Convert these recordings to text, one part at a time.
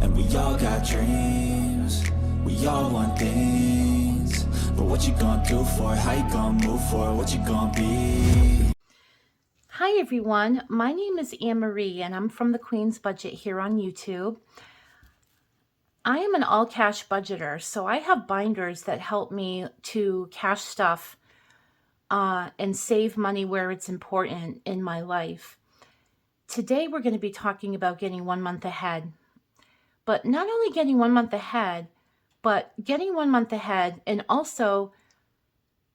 And we all got dreams, we all want things. But what you gonna do for it? How you gonna move for it? What you gonna be? Hi everyone, my name is Anne-Marie and I'm from the Queen's Budget here on YouTube. I am an all cash budgeter, so I have binders that help me to cash stuff and save money where it's important in my life. Today we're going to be talking about getting 1 month ahead, but not only getting 1 month ahead, but getting 1 month ahead and also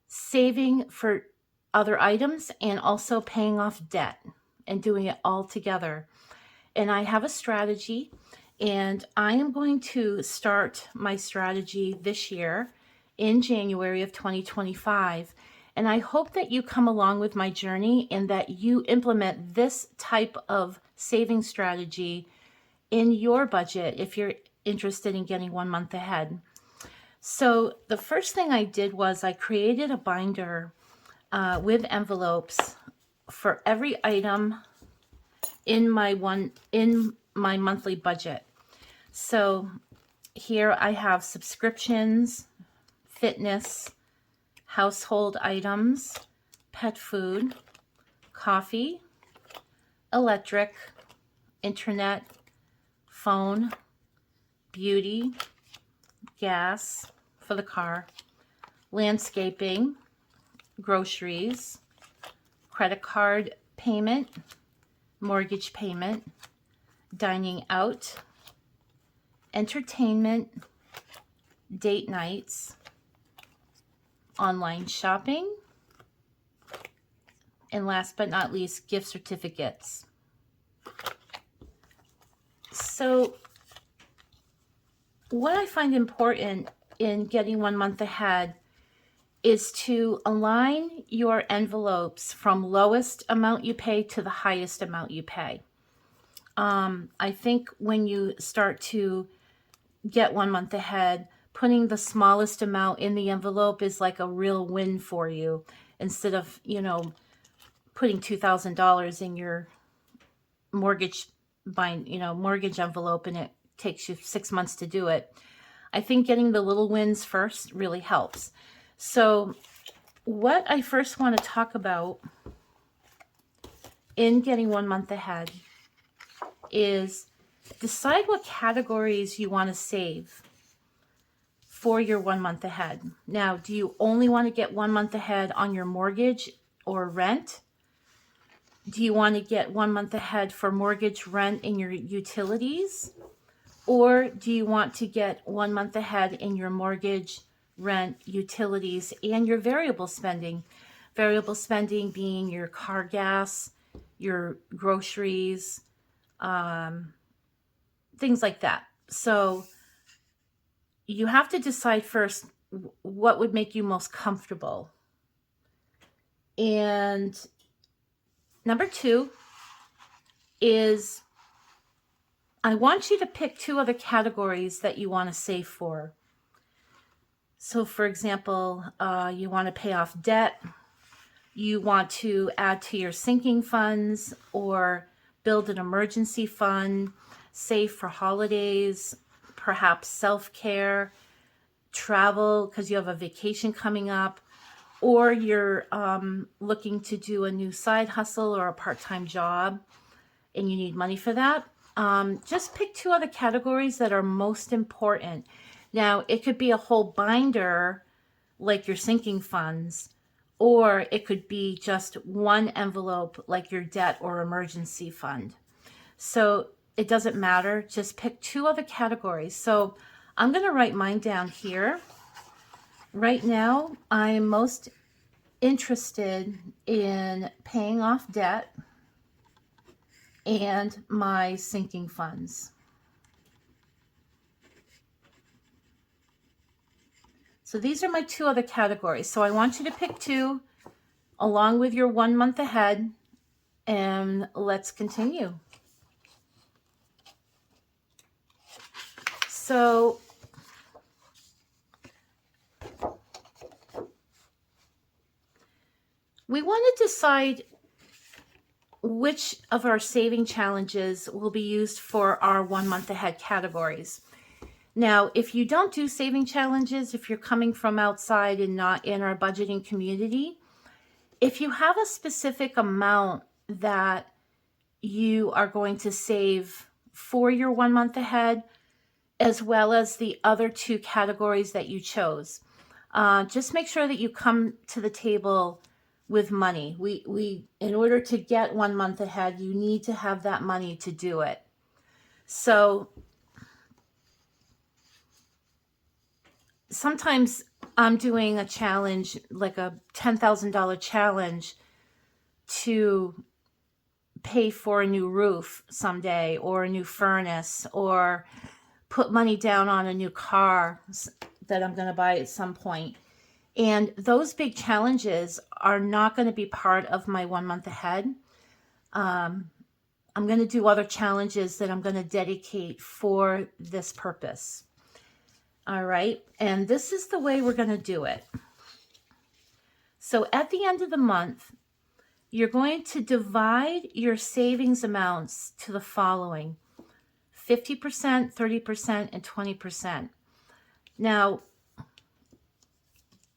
saving for other items and also paying off debt and doing it all together. And I have a strategy, and I am going to start my strategy this year in January of 2025. And I hope that you come along with my journey and that you implement this type of saving strategy in your budget if you're interested in getting 1 month ahead. So the first thing I did was I created a binder with envelopes for every item in my monthly budget. So here I have subscriptions, fitness, household items, pet food, coffee, electric, internet, phone, beauty, gas for the car, landscaping, groceries, credit card payment, mortgage payment, dining out, entertainment, date nights, online shopping, and last but not least, gift certificates. So what I find important in getting 1 month ahead is to align your envelopes from lowest amount you pay to the highest amount you pay. I think when you start to get 1 month ahead, putting the smallest amount in the envelope is like a real win for you, instead of, putting $2,000 in your mortgage envelope and it takes you 6 months to do it. I think getting the little wins first really helps. So what I first want to talk about in getting 1 month ahead is decide what categories you want to save for your 1 month ahead. Now, do you only want to get 1 month ahead on your mortgage or rent? Do you want to get 1 month ahead for mortgage, rent, and your utilities? Or do you want to get 1 month ahead in your mortgage, rent, utilities, and your variable spending? Variable spending being your car gas, your groceries, things like that. So you have to decide first what would make you most comfortable. And number 2 is I want you to pick 2 other categories that you want to save for. So for example, you want to pay off debt, you want to add to your sinking funds, or build an emergency fund, save for holidays, perhaps self-care, travel because you have a vacation coming up, or you're looking to do a new side hustle or a part-time job and you need money for that. Just pick 2 other categories that are most important. Now, it could be a whole binder like your sinking funds, or it could be just one envelope like your debt or emergency fund. So it doesn't matter. Just pick 2 other categories. So I'm going to write mine down here. Right now, I'm most interested in paying off debt and my sinking funds. So these are my 2 other categories. So I want you to pick 2 along with your 1 month ahead, and let's continue. So we want to decide which of our saving challenges will be used for our 1 month ahead categories. Now, if you don't do saving challenges, if you're coming from outside and not in our budgeting community, if you have a specific amount that you are going to save for your 1 month ahead, as well as the other two categories that you chose, just make sure that you come to the table with money. We in order to get 1 month ahead, you need to have that money to do it. So sometimes I'm doing a challenge, like a $10,000 challenge, to pay for a new roof someday, or a new furnace, or put money down on a new car that I'm going to buy at some point. And those big challenges are not going to be part of my 1 month ahead. I'm going to do other challenges that I'm going to dedicate for this purpose. All right. And this is the way we're going to do it. So at the end of the month, you're going to divide your savings amounts to the following: 50%, 30%, and 20%. Now,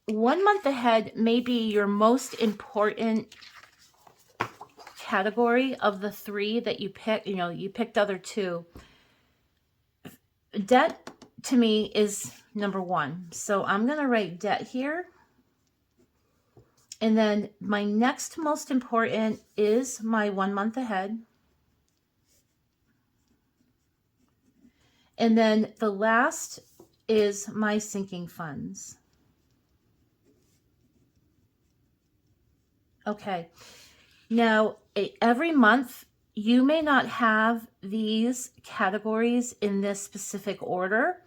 1 month ahead may be your most important category of the three that you pick. You know, you picked other two. Debt to me is number one. So I'm going to write debt here. And then my next most important is my 1 month ahead. And then the last is my sinking funds. Okay. Now, every month, you may not have these categories in this specific order.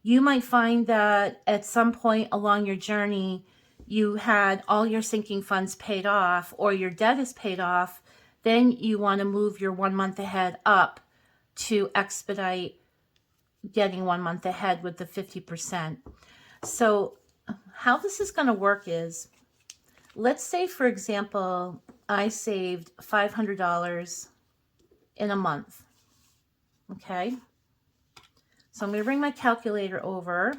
You might find that at some point along your journey, you had all your sinking funds paid off, or your debt is paid off. Then you want to move your 1 month ahead up to expedite getting 1 month ahead with the 50%. So how this is going to work is, let's say, for example, I saved $500 in a month. Okay. So I'm going to bring my calculator over.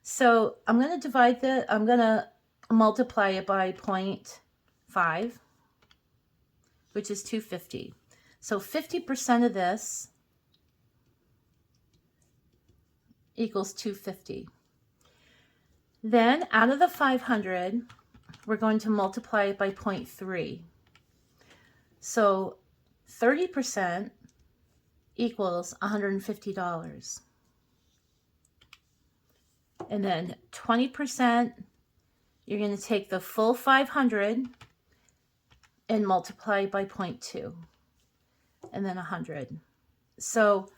So I'm going to I'm going to multiply it by 0.5, which is 250. So 50% of this equals 250. Then out of the 500, we're going to multiply it by 0.3. So 30% equals $150. And then 20%, you're going to take the full 500 and multiply by 0.2, and then 100. So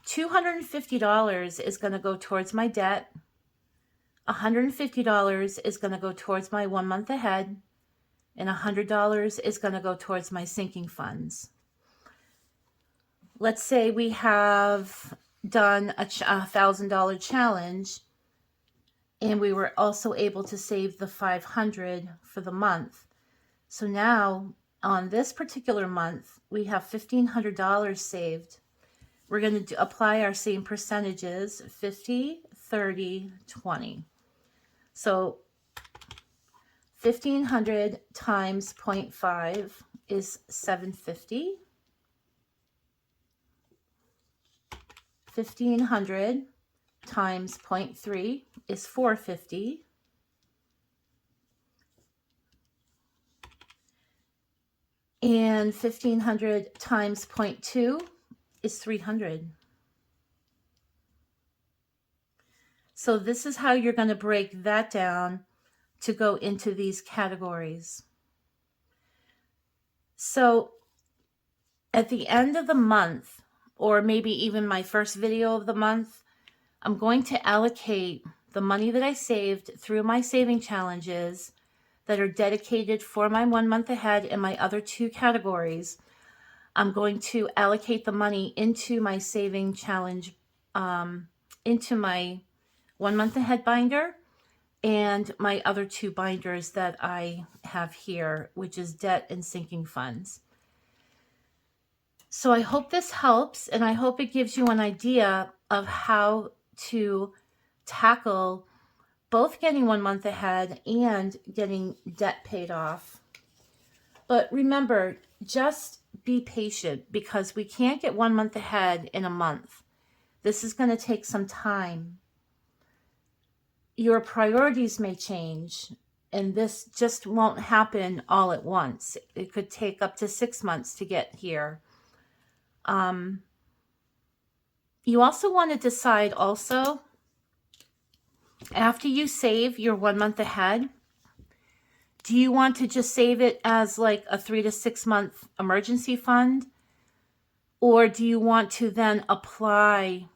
$250 is going to go towards my debt. $150 is going to go towards my 1 month ahead, and $100 is going to go towards my sinking funds. Let's say we have done a $1,000 challenge, and we were also able to save the $500 for the month. So now on this particular month, we have $1,500 saved. We're going to apply our same percentages: 50, 30, 20. So 1,500 times 0.5 is 750. 1,500 times 0.3 is 450. And 1,500 times 0.2 is 300. So this is how you're going to break that down to go into these categories. So at the end of the month, or maybe even my first video of the month, I'm going to allocate the money that I saved through my saving challenges that are dedicated for my 1 month ahead and my other two categories. I'm going to allocate the money into my saving challenge, into my 1 month ahead binder, and my other two binders that I have here, which is debt and sinking funds. So I hope this helps, and I hope it gives you an idea of how to tackle both getting 1 month ahead and getting debt paid off. But remember, just be patient, because we can't get 1 month ahead in a month. This is going to take some time. Your priorities may change, and this just won't happen all at once. It could take up to 6 months to get here. You also want to decide also, after you save your 1 month ahead, do you want to just save it as like a 3 to 6 month emergency fund? Or do you want to then apply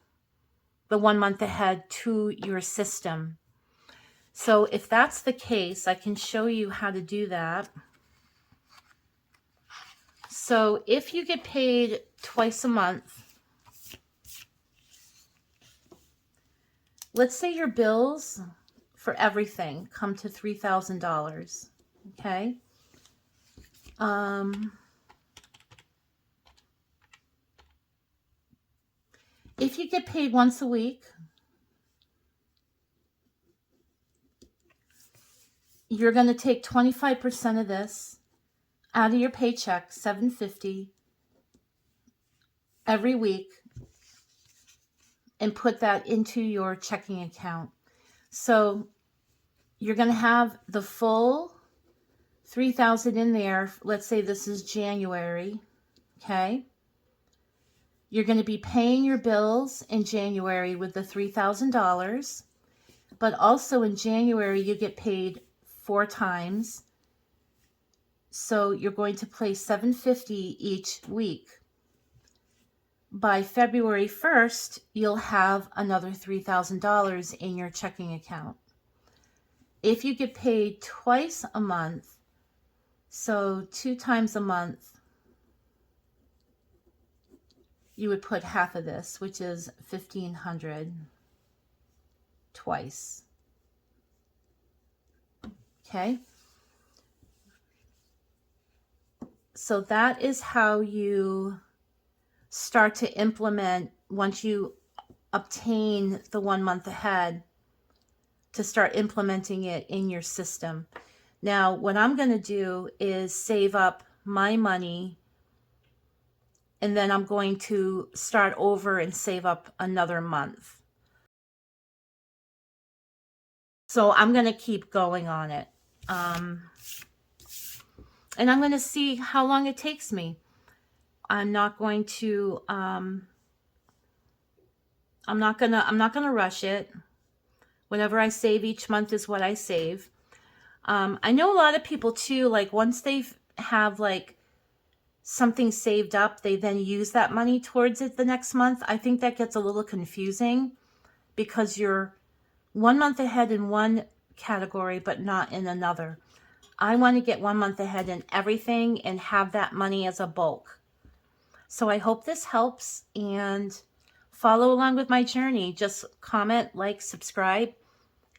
the 1 month ahead to your system? So if that's the case, I can show you how to do that. So if you get paid twice a month, let's say your bills for everything come to $3,000, okay? If you get paid once a week, you're going to take 25% of this out of your paycheck, $750, every week, and put that into your checking account. So you're going to have the full $3,000 in there. Let's say this is January, okay? You're going to be paying your bills in January with the $3,000, but also in January you get paid 4 times. So you're going to pay $750 each week. By February 1st, you'll have another $3,000 in your checking account. If you get paid twice a month, so 2 times a month, you would put half of this, which is $1,500 twice. Okay? So that is how you start to implement, once you obtain the 1 month ahead, to start implementing it in your system. Now, what I'm going to do is save up my money, and then I'm going to start over and save up another month. So I'm going to keep going on it. And I'm going to see how long it takes me. I'm not going to rush it. Whatever I save each month is what I save. I know a lot of people too, like once they have like something saved up, they then use that money towards it the next month. I think that gets a little confusing because you're 1 month ahead in one category, but not in another. I want to get 1 month ahead in everything and have that money as a bulk. So I hope this helps, and follow along with my journey. Just comment, like, subscribe,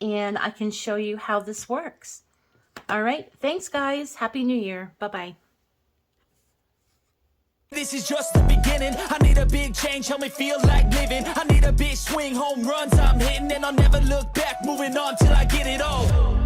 and I can show you how this works. All right. Thanks, guys. Happy New Year. Bye-bye. This is just the beginning. I need a big change, help me feel like living. I need a big swing, home runs I'm hitting, and I'll never look back, moving on till I get it all.